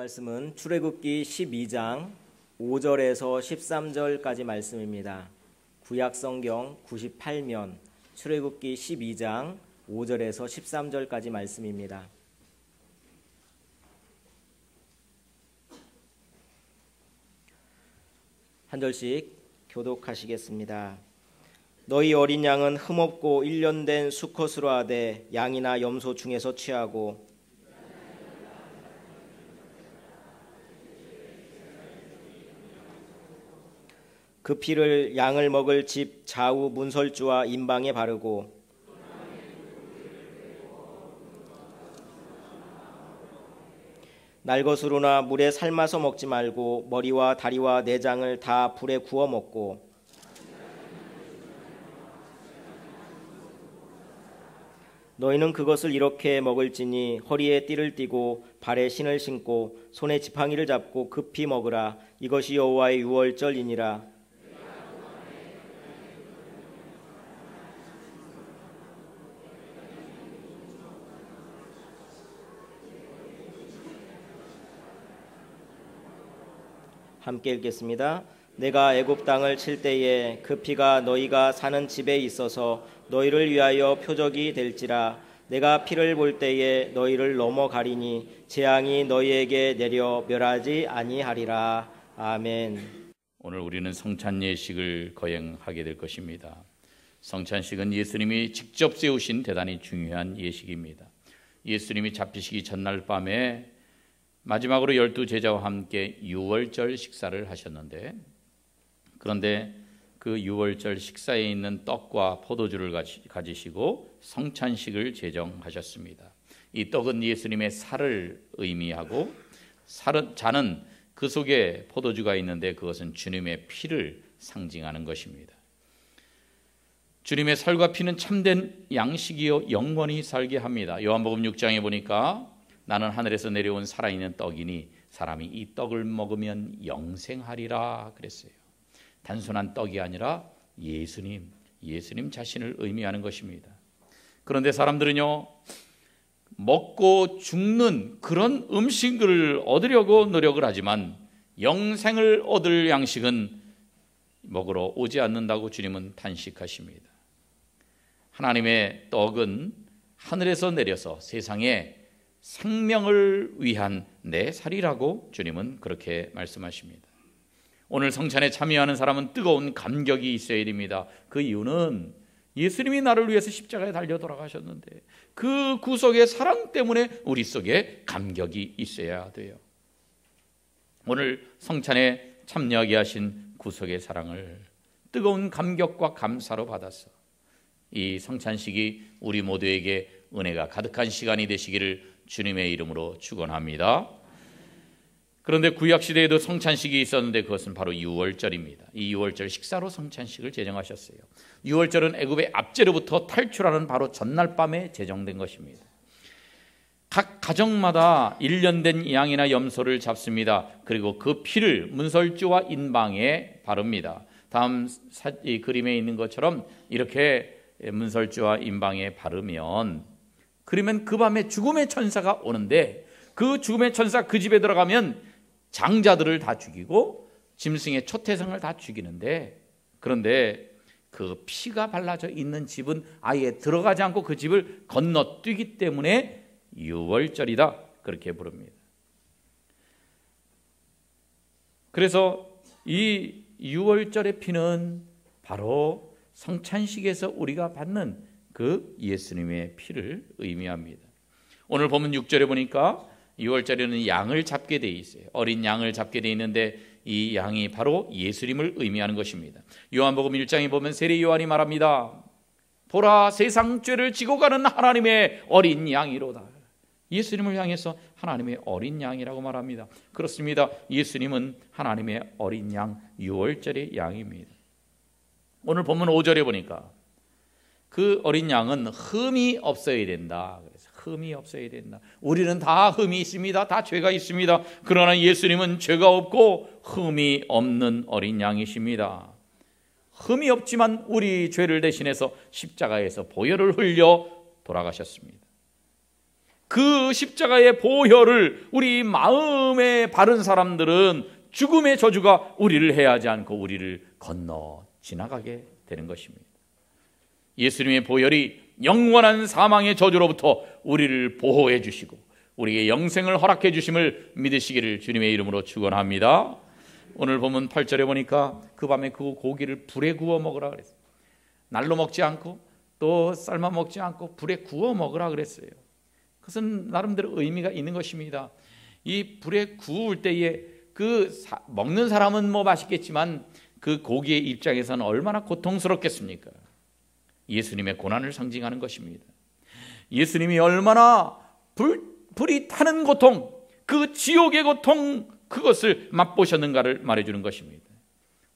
말씀은 출애굽기 12장 5절에서 13절까지 말씀입니다. 구약성경 98면 출애굽기 12장 5절에서 13절까지 말씀입니다. 한 절씩 교독하시겠습니다. 너희 어린 양은 흠없고 1년 된 수컷으로 하되 양이나 염소 중에서 취하고 그 피를 양을 먹을 집 좌우 문설주와 임방에 바르고 날 것으로나 물에 삶아서 먹지 말고 머리와 다리와 내장을 다 불에 구워 먹고 너희는 그것을 이렇게 먹을지니 허리에 띠를 띠고 발에 신을 신고 손에 지팡이를 잡고 급히 먹으라. 이것이 여호와의 유월절이니라. 함께 읽겠습니다. 내가 애굽 땅을 칠 때에 그 피가 너희가 사는 집에 있어서 너희를 위하여 표적이 될지라. 내가 피를 볼 때에 너희를 넘어가리니 재앙이 너희에게 내려 멸하지 아니하리라. 아멘. 오늘 우리는 성찬 예식을 거행하게 될 것입니다. 성찬식은 예수님이 직접 세우신 대단히 중요한 예식입니다. 예수님이 잡히시기 전날 밤에 마지막으로 12 제자와 함께 유월절 식사를 하셨는데, 그런데 그 유월절 식사에 있는 떡과 포도주를 가지시고 성찬식을 제정하셨습니다. 이 떡은 예수님의 살을 의미하고 잔은 그 속에 포도주가 있는데 그것은 주님의 피를 상징하는 것입니다. 주님의 살과 피는 참된 양식이요 영원히 살게 합니다. 요한복음 6장에 보니까 나는 하늘에서 내려온 살아있는 떡이니 사람이 이 떡을 먹으면 영생하리라 그랬어요. 단순한 떡이 아니라 예수님 자신을 의미하는 것입니다. 그런데 사람들은요, 먹고 죽는 그런 음식을 얻으려고 노력을 하지만 영생을 얻을 양식은 먹으러 오지 않는다고 주님은 탄식하십니다. 하나님의 떡은 하늘에서 내려서 세상에 생명을 위한 내 살이라고 주님은 그렇게 말씀하십니다. 오늘 성찬에 참여하는 사람은 뜨거운 감격이 있어야 됩니다. 그 이유는 예수님이 나를 위해서 십자가에 달려 돌아가셨는데 그 구속의 사랑 때문에 우리 속에 감격이 있어야 돼요. 오늘 성찬에 참여하게 하신 구속의 사랑을 뜨거운 감격과 감사로 받아서 이 성찬식이 우리 모두에게 은혜가 가득한 시간이 되시기를 주님의 이름으로 축원합니다. 그런데 구약시대에도 성찬식이 있었는데 그것은 바로 유월절입니다. 이 유월절 식사로 성찬식을 제정하셨어요. 유월절은 애굽의 압제로부터 탈출하는 바로 전날 밤에 제정된 것입니다. 각 가정마다 1년 된 양이나 염소를 잡습니다. 그리고 그 피를 문설주와 인방에 바릅니다. 다음 이 그림에 있는 것처럼 이렇게 문설주와 인방에 바르면, 그러면 그 밤에 죽음의 천사가 오는데 그 죽음의 천사 그 집에 들어가면 장자들을 다 죽이고 짐승의 초태생을 다 죽이는데, 그런데 그 피가 발라져 있는 집은 아예 들어가지 않고 그 집을 건너뛰기 때문에 유월절이다 그렇게 부릅니다. 그래서 이 유월절의 피는 바로 성찬식에서 우리가 받는 그 예수님의 피를 의미합니다. 오늘 보면 6절에 보니까 6월절에는 양을 잡게 돼 있어요. 어린 양을 잡게 돼 있는데 이 양이 바로 예수님을 의미하는 것입니다. 요한복음 1장에 보면 세례 요한이 말합니다. 보라, 세상 죄를 지고 가는 하나님의 어린 양이로다. 예수님을 향해서 하나님의 어린 양이라고 말합니다. 그렇습니다. 예수님은 하나님의 어린 양, 6월절의 양입니다. 오늘 본문 5절에 보니까 그 어린 양은 흠이 없어야 된다. 그래서 흠이 없어야 된다. 우리는 다 흠이 있습니다. 다 죄가 있습니다. 그러나 예수님은 죄가 없고 흠이 없는 어린 양이십니다. 흠이 없지만 우리 죄를 대신해서 십자가에서 보혈을 흘려 돌아가셨습니다. 그 십자가의 보혈을 우리 마음에 바른 사람들은 죽음의 저주가 우리를 해하지 않고 우리를 건너 지나가게 되는 것입니다. 예수님의 보혈이 영원한 사망의 저주로부터 우리를 보호해 주시고 우리에게 영생을 허락해 주심을 믿으시기를 주님의 이름으로 축원합니다. 오늘 보면 8절에 보니까 그 밤에 그 고기를 불에 구워 먹으라 그랬어요. 날로 먹지 않고 또 삶아 먹지 않고 불에 구워 먹으라 그랬어요. 그것은 나름대로 의미가 있는 것입니다. 이 불에 구울 때에 먹는 사람은 맛있겠지만 그 고기의 입장에서는 얼마나 고통스럽겠습니까? 예수님의 고난을 상징하는 것입니다. 예수님이 얼마나 불이 타는 고통, 그 지옥의 고통, 그것을 맛보셨는가를 말해주는 것입니다.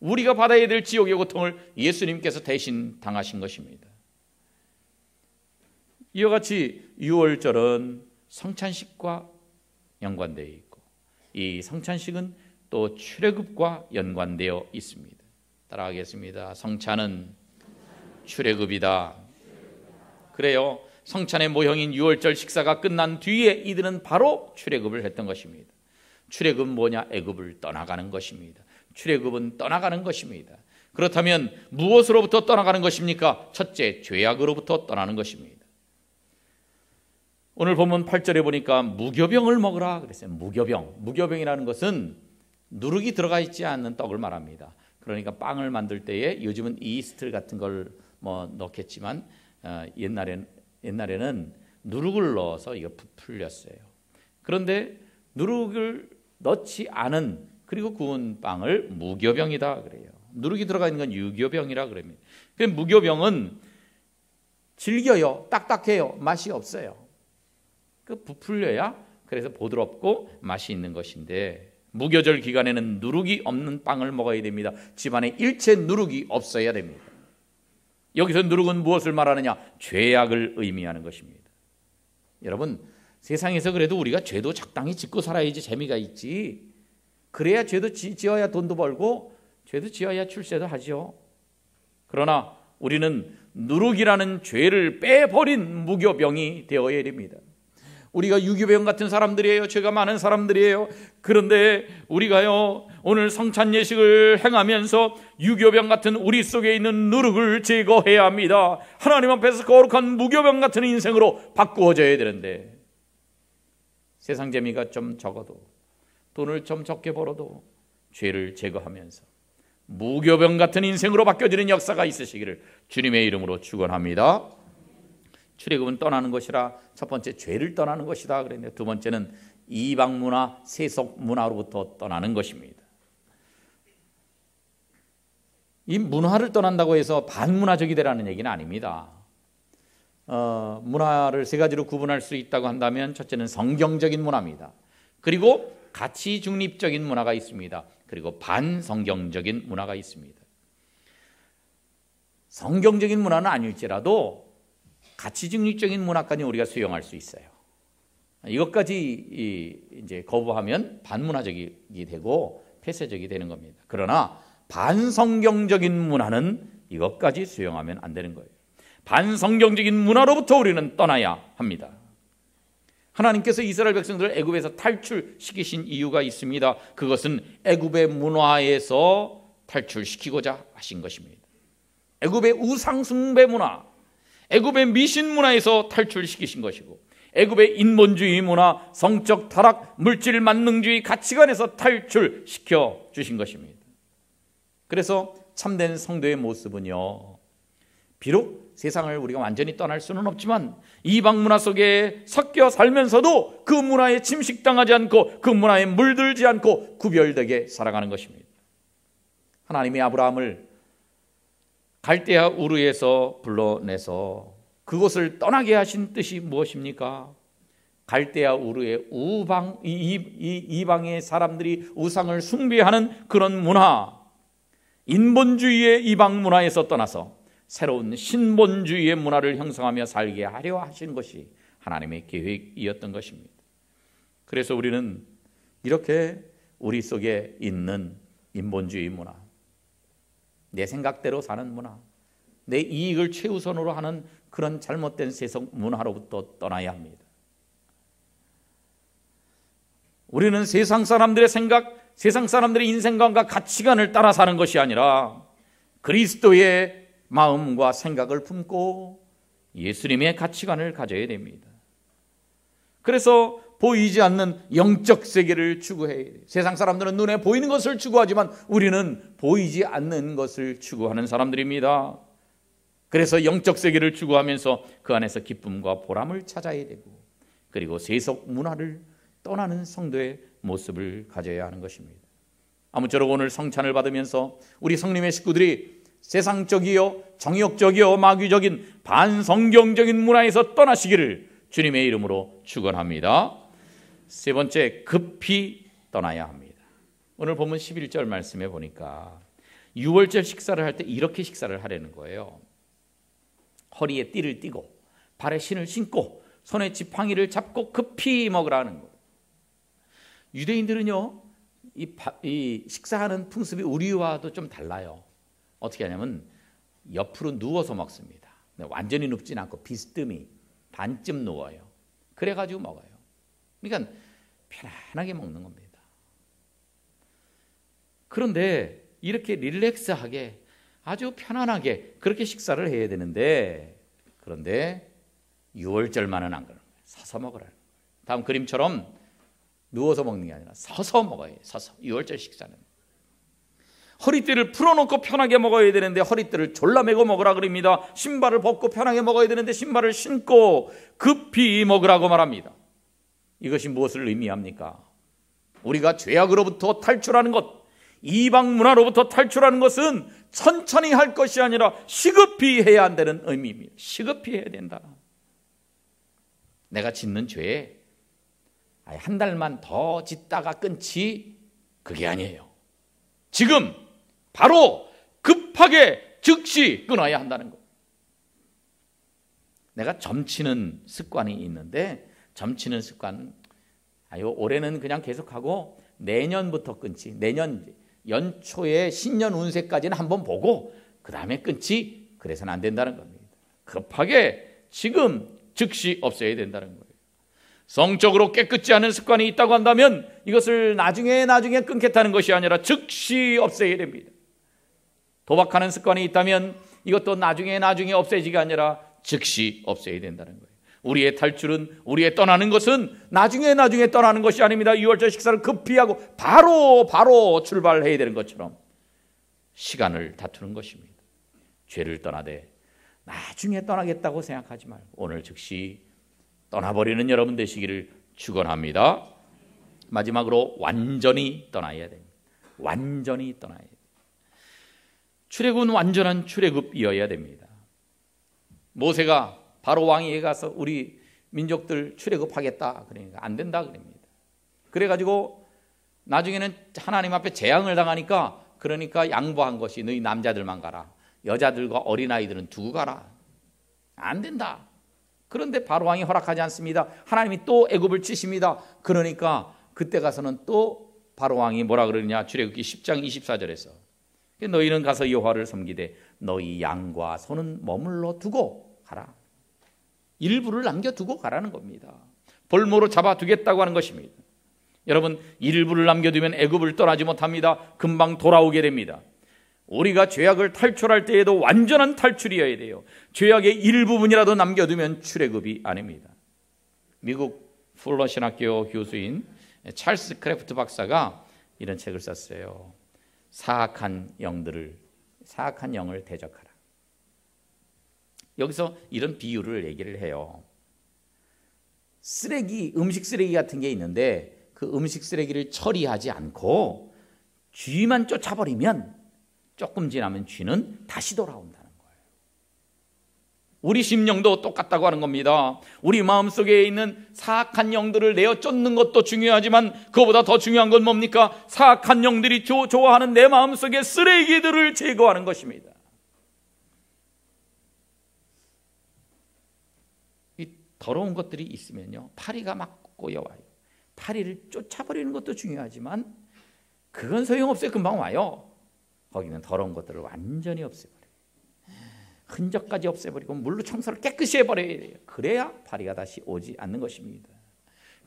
우리가 받아야 될 지옥의 고통을 예수님께서 대신 당하신 것입니다. 이와 같이 유월절은 성찬식과 연관되어 있고 이 성찬식은 또 출애굽과 연관되어 있습니다. 따라하겠습니다. 성찬은 출애굽이다. 그래요. 성찬의 모형인 유월절 식사가 끝난 뒤에 이들은 바로 출애굽을 했던 것입니다. 출애굽은 뭐냐? 애굽을 떠나가는 것입니다. 출애굽은 떠나가는 것입니다. 그렇다면 무엇으로부터 떠나가는 것입니까? 첫째, 죄악으로부터 떠나는 것입니다. 오늘 본문 8절에 보니까 무교병을 먹으라 그랬어요. 무교병이라는 것은 누룩이 들어가 있지 않는 떡을 말합니다. 그러니까 빵을 만들 때에 요즘은 이스트 같은 걸 넣겠지만 옛날에는 누룩을 넣어서 이거 풀렸어요. 그런데 누룩을 넣지 않은 그리고 구운 빵을 무교병이다 그래요. 누룩이 들어가 있는 건 유교병이라 그럽니다. 무교병은 질겨요, 딱딱해요, 맛이 없어요. 부풀려야 그래서 부드럽고 맛이 있는 것인데 무교절 기간에는 누룩이 없는 빵을 먹어야 됩니다. 집안에 일체 누룩이 없어야 됩니다. 여기서 누룩은 무엇을 말하느냐? 죄악을 의미하는 것입니다. 여러분, 세상에서 그래도 우리가 죄도 적당히 짓고 살아야지 재미가 있지. 그래야 죄도 지어야 돈도 벌고 죄도 지어야 출세도 하죠. 그러나 우리는 누룩이라는 죄를 빼버린 무교병이 되어야 됩니다. 우리가 유교병 같은 사람들이에요. 죄가 많은 사람들이에요. 그런데 우리가요 오늘 성찬 예식을 행하면서 유교병 같은 우리 속에 있는 누룩을 제거해야 합니다. 하나님 앞에서 거룩한 무교병 같은 인생으로 바꾸어져야 되는데 세상 재미가 좀 적어도 돈을 좀 적게 벌어도 죄를 제거하면서 무교병 같은 인생으로 바뀌어지는 역사가 있으시기를 주님의 이름으로 축원합니다. 출애굽은 떠나는 것이라 첫 번째 죄를 떠나는 것이다 그랬는데 두 번째는 이방 문화, 세속 문화로부터 떠나는 것입니다. 이 문화를 떠난다고 해서 반문화적이 되라는 얘기는 아닙니다. 문화를 세 가지로 구분할 수 있다고 한다면 첫째는 성경적인 문화입니다. 그리고 가치 중립적인 문화가 있습니다. 그리고 반성경적인 문화가 있습니다. 성경적인 문화는 아닐지라도 가치 중립적인 문화까지 우리가 수용할 수 있어요. 이것까지 이제 거부하면 반문화적이 되고 폐쇄적이 되는 겁니다. 그러나 반성경적인 문화는 이것까지 수용하면 안 되는 거예요. 반성경적인 문화로부터 우리는 떠나야 합니다. 하나님께서 이스라엘 백성들을 애굽에서 탈출시키신 이유가 있습니다. 그것은 애굽의 문화에서 탈출시키고자 하신 것입니다. 애굽의 우상 숭배 문화, 애굽의 미신 문화에서 탈출시키신 것이고 애굽의 인본주의 문화, 성적 타락, 물질 만능주의 가치관에서 탈출시켜 주신 것입니다. 그래서 참된 성도의 모습은요, 비록 세상을 우리가 완전히 떠날 수는 없지만 이방 문화 속에 섞여 살면서도 그 문화에 침식당하지 않고 그 문화에 물들지 않고 구별되게 살아가는 것입니다. 하나님이 아브라함을 갈대아 우르에서 불러내서 그곳을 떠나게 하신 뜻이 무엇입니까? 갈대아 우르의 이방의 사람들이 우상을 숭배하는 그런 문화, 인본주의의 이방 문화에서 떠나서 새로운 신본주의의 문화를 형성하며 살게 하려 하신 것이 하나님의 계획이었던 것입니다. 그래서 우리는 이렇게 우리 속에 있는 인본주의 문화, 내 생각대로 사는 문화, 내 이익을 최우선으로 하는 그런 잘못된 세속 문화로부터 떠나야 합니다. 우리는 세상 사람들의 생각, 세상 사람들의 인생관과 가치관을 따라 사는 것이 아니라 그리스도의 마음과 생각을 품고 예수님의 가치관을 가져야 됩니다. 그래서 보이지 않는 영적 세계를 추구해야 돼요. 세상 사람들은 눈에 보이는 것을 추구하지만 우리는 보이지 않는 것을 추구하는 사람들입니다. 그래서 영적 세계를 추구하면서 그 안에서 기쁨과 보람을 찾아야 되고, 그리고 세속 문화를 떠나는 성도의 모습을 가져야 하는 것입니다. 아무쪼록 오늘 성찬을 받으면서 우리 성림의 식구들이 세상적이요 정욕적이요 마귀적인 반성경적인 문화에서 떠나시기를 주님의 이름으로 축원합니다. 세 번째, 급히 떠나야 합니다. 오늘 본문 11절 말씀에 보니까 유월절 식사를 할 때 이렇게 식사를 하려는 거예요. 허리에 띠를 띠고 발에 신을 신고 손에 지팡이를 잡고 급히 먹으라는 거예요. 유대인들은요, 이 식사하는 풍습이 우리와도 좀 달라요. 어떻게 하냐면 옆으로 누워서 먹습니다. 완전히 눕진 않고 비스듬히 반쯤 누워요. 그래가지고 먹어요. 그러니까 편안하게 먹는 겁니다. 그런데 이렇게 릴렉스하게 아주 편안하게 그렇게 식사를 해야 되는데, 그런데 유월절만은 안 그러는 거예요. 서서 먹으라는 거예요. 다음 그림처럼 누워서 먹는 게 아니라 서서 먹어야 해요. 서서. 유월절 식사는 허리띠를 풀어놓고 편하게 먹어야 되는데 허리띠를 졸라매고 먹으라 그럽니다. 신발을 벗고 편하게 먹어야 되는데 신발을 신고 급히 먹으라고 말합니다. 이것이 무엇을 의미합니까? 우리가 죄악으로부터 탈출하는 것, 이방 문화로부터 탈출하는 것은 천천히 할 것이 아니라 시급히 해야 한다는 의미입니다. 시급히 해야 된다. 내가 짓는 죄에 한 달만 더 짓다가 끊지, 그게 아니에요. 지금 바로 급하게 즉시 끊어야 한다는 것. 내가 점치는 습관이 있는데 점치는 습관 올해는 그냥 계속하고 내년부터 끊지, 내년 연초에 신년 운세까지는 한번 보고 그 다음에 끊지, 그래서는 안 된다는 겁니다. 급하게 지금 즉시 없애야 된다는 거예요. 성적으로 깨끗지 않은 습관이 있다고 한다면 이것을 나중에 끊겠다는 것이 아니라 즉시 없애야 됩니다. 도박하는 습관이 있다면 이것도 나중에 없애지가 아니라 즉시 없애야 된다는 거예요. 우리의 탈출은, 우리의 떠나는 것은 나중에 떠나는 것이 아닙니다. 유월절 식사를 급히 하고 바로 출발해야 되는 것처럼 시간을 다투는 것입니다. 죄를 떠나되 나중에 떠나겠다고 생각하지 말고 오늘 즉시 떠나버리는 여러분 되시기를 축원합니다. 마지막으로 완전히 떠나야 됩니다. 완전히 떠나야 됩니다. 출애굽은 완전한 출애굽이어야 됩니다. 모세가 바로 왕에게 가서 우리 민족들 출애굽하겠다 그러니까 안 된다 그럽니다. 그래가지고 나중에는 하나님 앞에 재앙을 당하니까, 그러니까 양보한 것이 너희 남자들만 가라, 여자들과 어린아이들은 두고 가라. 안 된다. 그런데 바로 왕이 허락하지 않습니다. 하나님이 또 애굽을 치십니다. 그러니까 그때 가서는 또 바로 왕이 뭐라 그러느냐, 출애굽기 10장 24절에서 너희는 가서 여호와를 섬기되 너희 양과 소는 머물러 두고 가라. 일부를 남겨두고 가라는 겁니다. 볼모로 잡아두겠다고 하는 것입니다. 여러분, 일부를 남겨두면 애굽을 떠나지 못합니다. 금방 돌아오게 됩니다. 우리가 죄악을 탈출할 때에도 완전한 탈출이어야 돼요. 죄악의 일부분이라도 남겨두면 출애굽이 아닙니다. 미국 풀러 신학교 교수인 찰스 크래프트 박사가 이런 책을 썼어요. 사악한 영을 대적하라. 여기서 이런 비유를 얘기를 해요. 음식 쓰레기 같은 게 있는데 그 음식 쓰레기를 처리하지 않고 쥐만 쫓아버리면 조금 지나면 쥐는 다시 돌아온다는 거예요. 우리 심령도 똑같다고 하는 겁니다. 우리 마음속에 있는 사악한 영들을 내어 쫓는 것도 중요하지만 그거보다 더 중요한 건 뭡니까? 사악한 영들이 좋아하는 내 마음속의 쓰레기들을 제거하는 것입니다. 이 더러운 것들이 있으면요, 파리가 막 꼬여와요. 파리를 쫓아버리는 것도 중요하지만 그건 소용없어요. 금방 와요. 거기는 더러운 것들을 완전히 없애버려요. 흔적까지 없애버리고 물로 청소를 깨끗이 해버려야 돼요. 그래야 파리가 다시 오지 않는 것입니다.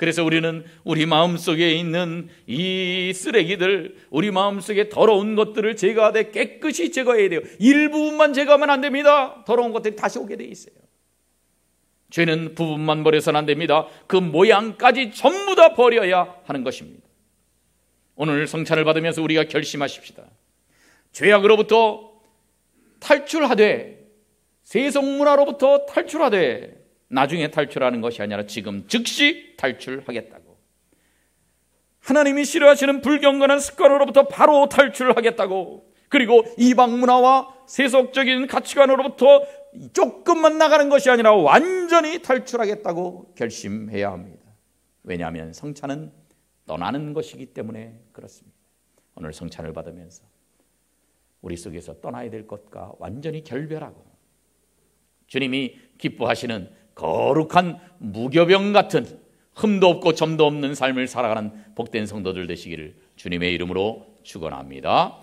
그래서 우리는 우리 마음속에 있는 이 쓰레기들, 우리 마음속에 더러운 것들을 제거하되 깨끗이 제거해야 돼요. 일부분만 제거하면 안 됩니다. 더러운 것들이 다시 오게 돼 있어요. 죄는 부분만 버려서는 안 됩니다. 그 모양까지 전부 다 버려야 하는 것입니다. 오늘 성찬을 받으면서 우리가 결심하십시다. 죄악으로부터 탈출하되, 세속문화로부터 탈출하되, 나중에 탈출하는 것이 아니라 지금 즉시 탈출하겠다고. 하나님이 싫어하시는 불경건한 습관으로부터 바로 탈출하겠다고. 그리고 이방 문화와 세속적인 가치관으로부터 조금만 나가는 것이 아니라 완전히 탈출하겠다고 결심해야 합니다. 왜냐하면 성찬은 떠나는 것이기 때문에 그렇습니다. 오늘 성찬을 받으면서 우리 속에서 떠나야 될 것과 완전히 결별하고 주님이 기뻐하시는 거룩한 무교병 같은 흠도 없고 점도 없는 삶을 살아가는 복된 성도들 되시기를 주님의 이름으로 축원합니다.